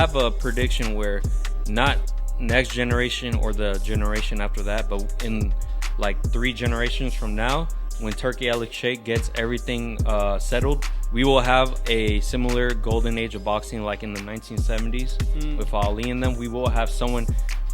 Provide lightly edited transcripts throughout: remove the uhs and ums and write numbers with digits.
I have a prediction where not next generation or the generation after that, but in like 3 generations from now, when Turkey Allalashiek gets everything settled, we will have a similar golden age of boxing like in the 1970s with Ali in them. We will have someone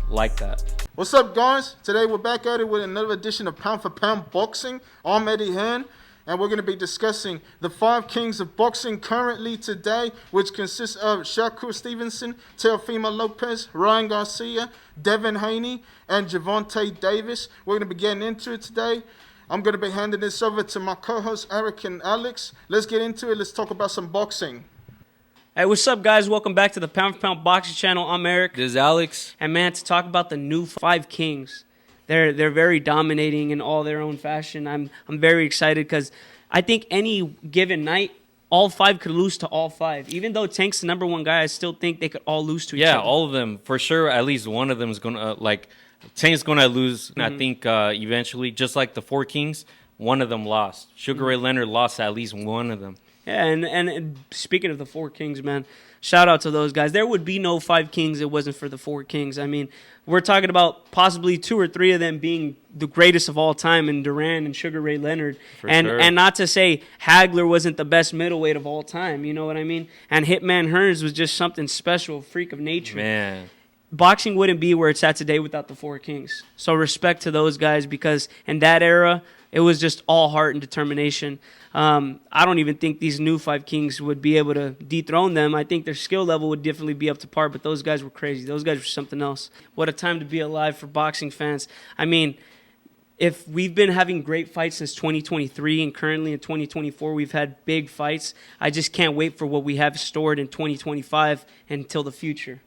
like that. What's up, guys? Today we're back at it with another edition of Pound for Pound Boxing. I'm Eddie Hearn, and we're going to be discussing the 5 kings of boxing currently today, which consists of Shakur Stevenson, Teofimo Lopez, Ryan Garcia, Devin Haney, and Gervonta Davis. We're going to be getting into it today. I'm going to be handing this over to my co-hosts, Eric and Alex. Let's get into it. Let's talk about some boxing. Hey, what's up, guys? Welcome back to the Pound for Pound Boxing Channel. I'm Eric. This is Alex. And, man, to talk about the new 5 kings. They're very dominating in all their own fashion. I'm very excited because I think any given night, all 5 could lose to all 5. Even though Tank's the number 1 guy, I still think they could all lose to each other. Yeah, all of them. For sure, at least one of them is going to, Tank's going to lose. I think eventually, just like the 4 kings, one of them lost. Sugar Ray Leonard lost at least one of them. Yeah, and speaking of the 4 kings, man, shout out to those guys. There would be no 5 kings if it wasn't for the 4 kings. I mean, we're talking about possibly 2 or 3 of them being the greatest of all time in Duran and Sugar Ray Leonard. And not to say Hagler wasn't the best middleweight of all time, you know what I mean? And Hitman Hearns was just something special, a freak of nature. Man. Boxing wouldn't be where it's at today without the 4 kings. So respect to those guys because in that era, it was just all heart and determination. I don't even think these new 5 kings would be able to dethrone them. I think their skill level would definitely be up to par, but those guys were crazy. Those guys were something else. What a time to be alive for boxing fans. I mean, if we've been having great fights since 2023 and currently in 2024 we've had big fights, I just can't wait for what we have stored in 2025 until the future.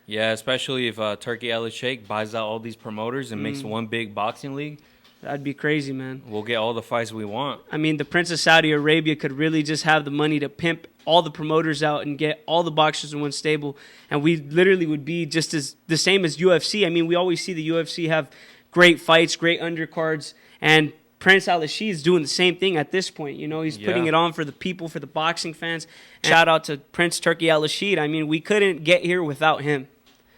Yeah, especially if Turkey Allalashiek buys out all these promoters and makes one big boxing league. That'd be crazy, man. We'll get all the fights we want. I mean, the Prince of Saudi Arabia could really just have the money to pimp all the promoters out and get all the boxers in one stable. And we literally would be just as the same as UFC. I mean, we always see the UFC have great fights, great undercards. And Prince Allalashiek is doing the same thing at this point. You know, he's putting it on for the people, for the boxing fans. And shout out to Prince Turkey Allalashiek. I mean, we couldn't get here without him.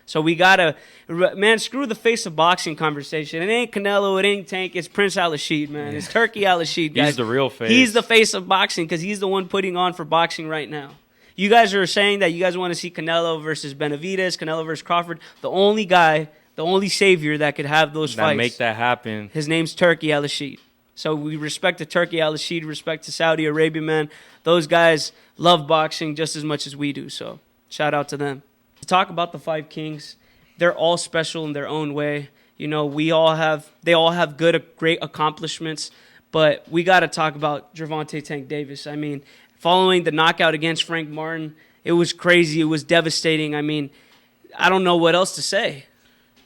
So we got to, man, screw the face of boxing conversation. It ain't Canelo, it ain't Tank, it's Prince Allalashiek, man. It's Turkey Allalashiek, guys. He's the real face. He's the face of boxing because he's the one putting on for boxing right now. You guys are saying that you guys want to see Canelo versus Benavidez, Canelo versus Crawford. The only guy, the only savior that could have those fights. Make that happen. His name's Turkey Allalashiek. So we respect to Turkey Allalashiek, respect to Saudi Arabia, man. Those guys love boxing just as much as we do, so shout out to them. To talk about the 5 kings, they're all special in their own way. You know, they all have great accomplishments, but we got to talk about Gervonta Tank Davis. I mean, following the knockout against Frank Martin, it was crazy. It was devastating. I mean, I don't know what else to say.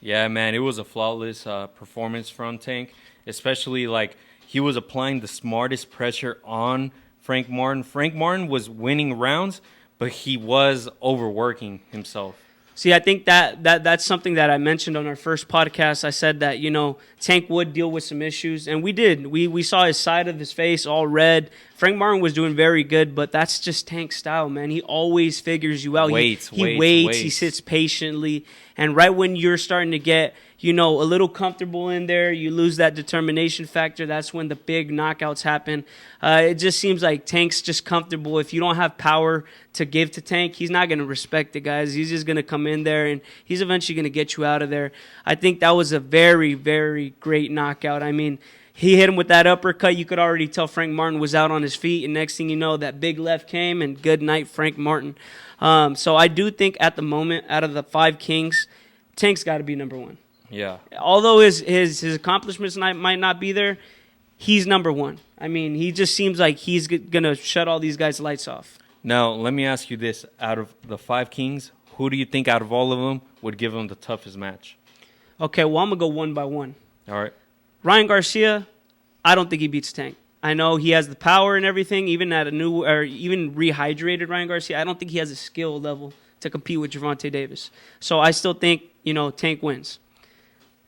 Yeah, man, it was a flawless performance from Tank, especially like he was applying the smartest pressure on Frank Martin. Frank Martin was winning rounds, but he was overworking himself. See, I think that's something that I mentioned on our first podcast. I said that, you know, Tank would deal with some issues, and we did. We saw his side of his face all red. Frank Martin was doing very good, but that's just Tank's style, man. He always figures you out. He waits. He sits patiently, and right when you're starting to get, you know, a little comfortable in there, you lose that determination factor. That's when the big knockouts happen. It just seems like Tank's just comfortable. If you don't have power to give to Tank, he's not going to respect it, guys. He's just going to come in there, and he's eventually going to get you out of there. I think that was a very, very great knockout. I mean, he hit him with that uppercut. You could already tell Frank Martin was out on his feet, and next thing you know, that big left came, and good night, Frank Martin. So I do think at the moment, out of the 5 kings, Tank's got to be number 1. Yeah. Although his accomplishments might not be there, he's number 1. I mean, he just seems like he's going to shut all these guys' lights off. Now, let me ask you this. Out of the 5 kings, who do you think out of all of them would give him the toughest match? Okay, well, I'm going to go one by one. All right. Ryan Garcia, I don't think he beats Tank. I know he has the power and everything, even rehydrated Ryan Garcia. I don't think he has a skill level to compete with Gervonta Davis. So I still think, you know, Tank wins.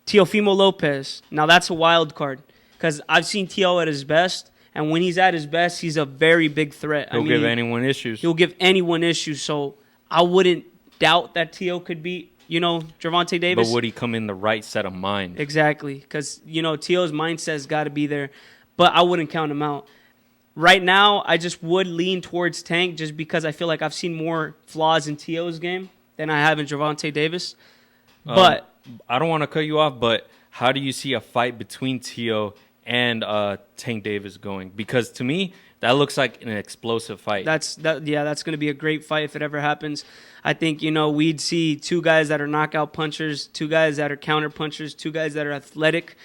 Teofimo Lopez, now that's a wild card because I've seen Teo at his best, and when he's at his best, he's a very big threat. He'll give anyone issues. He'll give anyone issues, so I wouldn't doubt that Tio could beat, Gervonta Davis. But would he come in the right set of mind? Exactly, because, Tio's mindset's got to be there. But I wouldn't count him out. Right now, I just would lean towards Tank just because I feel like I've seen more flaws in Tio's game than I have in Gervonta Davis. But I don't want to cut you off, but how do you see a fight between Tio and Tank Davis going? Because to me, that looks like an explosive fight. That's going to be a great fight if it ever happens. I think, we'd see two guys that are knockout punchers, two guys that are counter punchers, two guys that are athletic.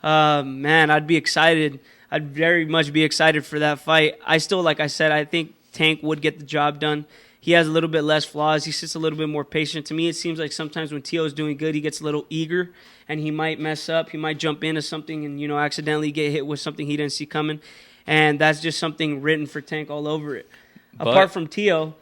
Man, I'd be excited. I'd very much be excited for that fight. I still, like I said, I think Tank would get the job done. He has a little bit less flaws. He's just a little bit more patient. To me, it seems like sometimes when Tio's doing good, he gets a little eager, and he might mess up. He might jump into something and, accidentally get hit with something he didn't see coming. And that's just something written for Tank all over it. Apart from Tio,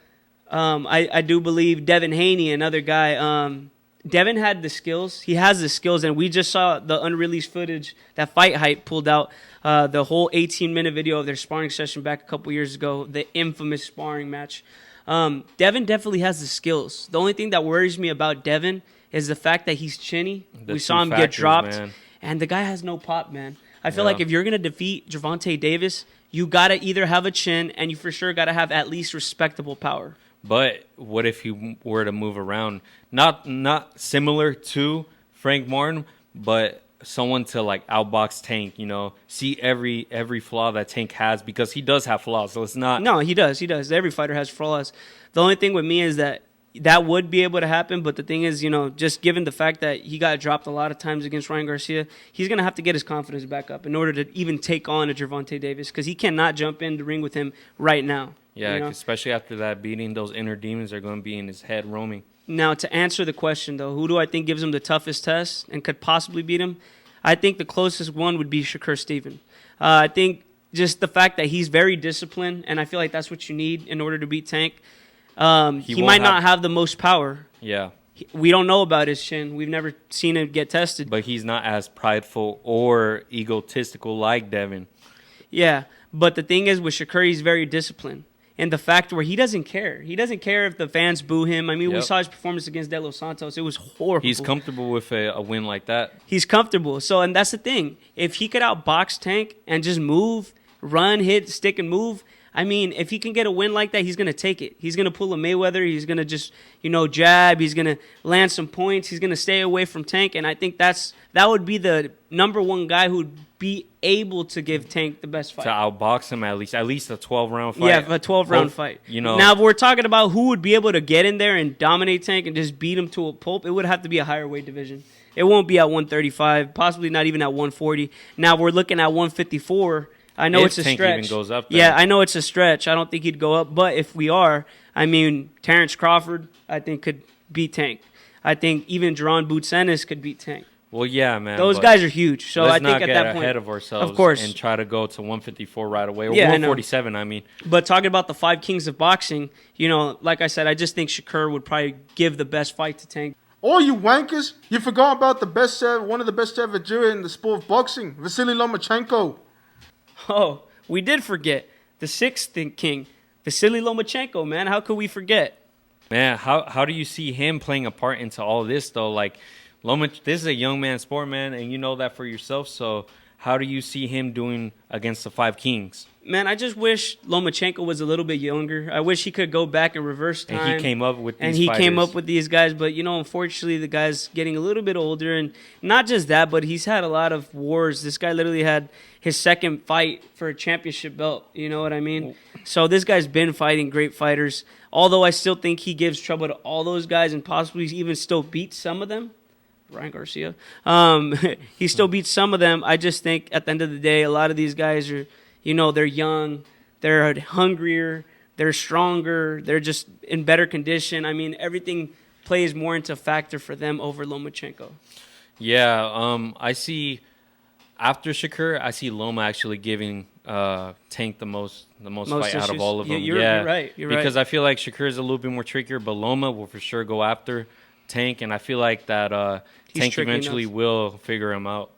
I do believe Devin Haney, another guy, Devin had the skills. He has the skills, and we just saw the unreleased footage that Fight Hype pulled out, the whole 18-minute video of their sparring session back a couple years ago, the infamous sparring match. Devin definitely has the skills. The only thing that worries me about Devin is the fact that he's chinny. We saw him get dropped, and the guy has no pop, man. I feel like if you're going to defeat Gervonta Davis, you got to either have a chin, and you for sure got to have at least respectable power. But what if he were to move around? Not similar to Frank Martin, but someone to like outbox Tank, see every flaw that Tank has, because he does have flaws. So it's not. No, he does. Every fighter has flaws. The only thing with me is that would be able to happen, but the thing is, just given the fact that he got dropped a lot of times against Ryan Garcia, he's going to have to get his confidence back up in order to even take on a Gervonta Davis, because he cannot jump in the ring with him right now. Yeah, especially after that beating, those inner demons are going to be in his head roaming. Now, to answer the question, though, who do I think gives him the toughest test and could possibly beat him? I think the closest one would be Shakur Stevenson. I think just the fact that he's very disciplined, and I feel like that's what you need in order to beat Tank. He might not have the most power. Yeah. We don't know about his chin. We've never seen it get tested. But he's not as prideful or egotistical like Devin. Yeah, but the thing is with Shakur, he's very disciplined. And the fact where he doesn't care. He doesn't care if the fans boo him. I mean, we saw his performance against De Los Santos. It was horrible. He's comfortable with a win like that. He's comfortable. So, and that's the thing. If he could outbox Tank and just move, run, hit, stick, and move, I mean, if he can get a win like that, he's going to take it. He's going to pull a Mayweather. He's going to just, jab. He's going to land some points. He's going to stay away from Tank. And I think that would be the number one guy who would be able to give Tank the best fight. To outbox him at least a 12-round fight. Yeah, a 12-round fight. Now, if we're talking about who would be able to get in there and dominate Tank and just beat him to a pulp, it would have to be a higher weight division. It won't be at 135, possibly not even at 140. Now, we're looking at 154. I know it's a Tank stretch. Even goes up there. Yeah, I know it's a stretch. I don't think he'd go up. But if we are, I mean, Terrence Crawford, I think, could beat Tank. I think even Jerron Boots Ennis could beat Tank. Well, yeah, man. Those guys are huge. So I think at that point, let's not get ahead of ourselves, of course, and try to go to 154 right away, or 147. I mean, but talking about the five kings of boxing, like I said, I just think Shakur would probably give the best fight to Tank. All you wankers, you forgot about one of the best ever jurors in the sport of boxing, Vasily Lomachenko. Oh, we did forget the sixth king, Vasily Lomachenko. Man, how could we forget? Man, how do you see him playing a part into all this though? Like, this is a young man's sport, man, and you know that for yourself. So how do you see him doing against the Five Kings? Man, I just wish Lomachenko was a little bit younger. I wish he could go back and reverse time. And he came up with these guys. But, unfortunately, the guy's getting a little bit older. And not just that, but he's had a lot of wars. This guy literally had his second fight for a championship belt. You know what I mean? So this guy's been fighting great fighters. Although I still think he gives trouble to all those guys and possibly even still beats some of them. Ryan Garcia. He still beats some of them. I just think at the end of the day, a lot of these guys are, they're young, they're hungrier, they're stronger, they're just in better condition. I mean, everything plays more into factor for them over Lomachenko. Yeah, I see after Shakur, I see Loma actually giving Tank the most fight out of all of them. You're right. Because I feel like Shakur is a little bit more trickier, but Loma will for sure go after Tank, and I feel like that Tank eventually will figure him out.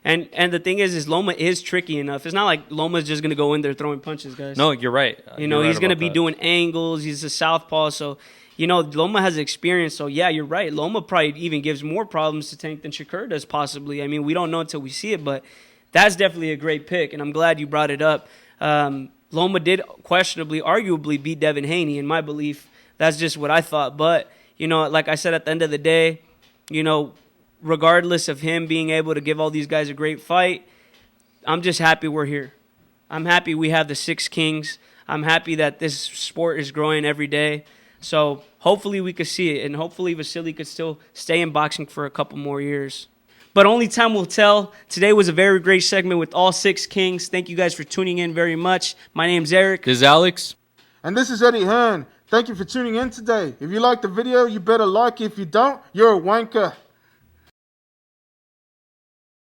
And the thing is Loma is tricky enough. It's not like Loma's just going to go in there throwing punches, guys. No, you're right. He's going to be doing angles. He's a southpaw, so, you know, Loma has experience. So, yeah, you're right. Loma probably even gives more problems to Tank than Shakur does, possibly. I mean, we don't know until we see it, but that's definitely a great pick, and I'm glad you brought it up. Loma did questionably, arguably beat Devin Haney, in my belief. That's just what I thought. But, you know, like I said, at the end of the day, you know, regardless of him being able to give all these guys a great fight, I'm just happy we're here. I'm happy we have the 6 kings. I'm happy that this sport is growing every day. So hopefully we could see it, and hopefully Vasily could still stay in boxing for a couple more years. But only time will tell. Today was a very great segment with all 6 kings. Thank you guys for tuning in very much. My name's Eric. This is Alex. And this is Eddie Hearn. Thank you for tuning in today. If you liked the video, you better like it. If you don't, you're a wanker.